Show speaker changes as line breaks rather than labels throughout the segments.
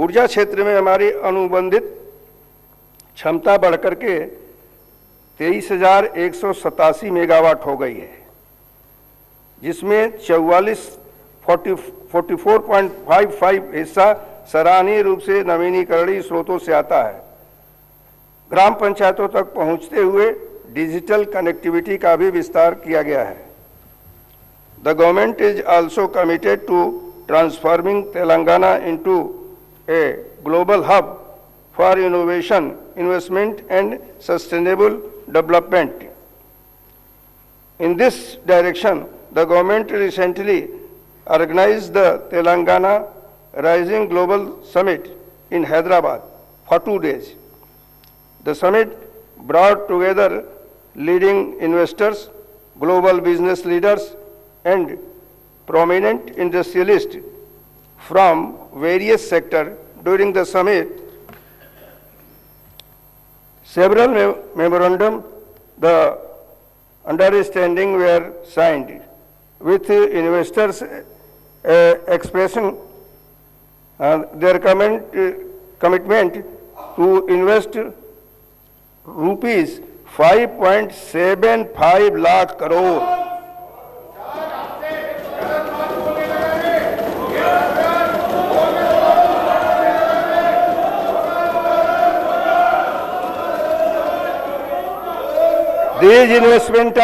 ऊर्जा क्षेत्र में हमारी अनुबंधित क्षमता बढ़कर के 23,187 मेगावाट हो गई है, जिसमें 44.55 हिस्सा सराहनीय रूप से नवीनीकरणीय स्रोतों से आता है। ग्राम पंचायतों तक पहुंचते हुए डिजिटल कनेक्टिविटी का भी विस्तार किया गया है। The government is also committed to transforming Telangana into a global hub for innovation, investment and sustainable development. In this direction, the government recently organized the Telangana Rising Global Summit in Hyderabad for 2 days. The summit brought together leading investors, global business leaders and prominent industrialists from various sectors. During the summit, several memorandum the understanding were signed with investors expressing their commitment to invest rupees 5.75 lakh crore. These investments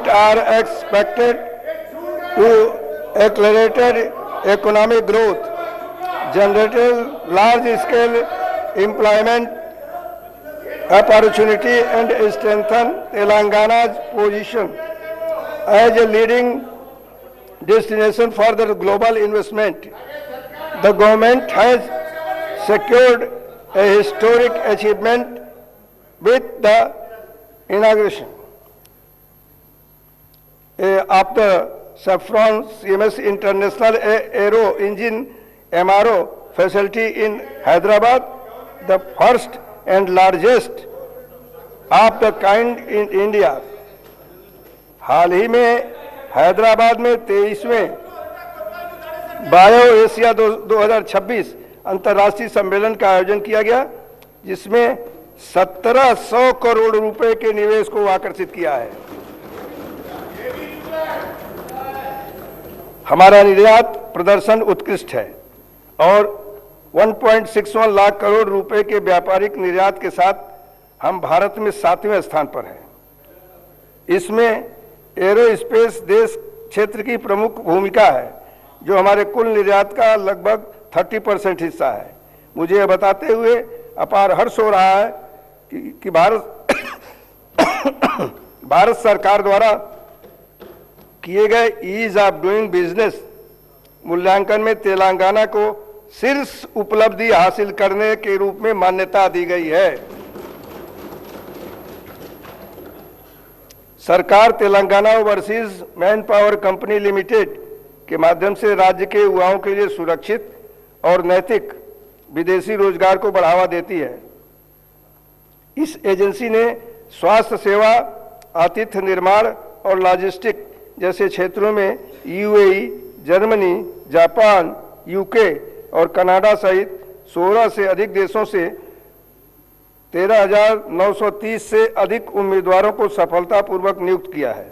are expected to accelerate economic growth, generate large-scale employment opportunity, and strengthen Telangana's position as a leading destination for the global investment. The government has secured a historic achievement with the inauguration of the Saffron CMS International Aero Engine MRO facility in Hyderabad, the first and largest of the kind in India. हाल ही में हैदराबाद में 23वें bio Asia 2026 अंतर्राष्ट्रीय सम्मेलन का आयोजन किया गया, जिसमें 1700 करोड़ रुपए के निवेश को आकर्षित किया है। हमारा निर्यात प्रदर्शन उत्कृष्ट है और 1.61 लाख करोड़ रुपए के व्यापारिक निर्यात के साथ हम भारत में 7वें स्थान पर हैं। इसमें एरोस्पेस देश क्षेत्र की प्रमुख भूमिका है, जो हमारे कुल निर्यात का लगभग 30% हिस्सा है। मुझे यह बताते हुए अपार हर्ष हो रहा है कि भारत सरकार द्वारा किए गए ईज ऑफ डूइंग बिजनेस मूल्यांकन में तेलंगाना को शीर्ष उपलब्धि हासिल करने के रूप में मान्यता दी गई है। सरकार Telangana overseas man power company limited के माध्यम से राज्य के युवाओं के लिए सुरक्षित और नैतिक विदेशी रोजगार को बढ़ावा देती है। इस एजेंसी ने स्वास्थ्य सेवा, आतिथ्य निर्माण और लॉजिस्टिक जैसे क्षेत्रों में यूएई, जर्मनी, जापान, यूके और कनाडा सहित 16 से अधिक देशों से 13,930 से अधिक उम्मीदवारों को सफलतापूर्वक नियुक्त किया है।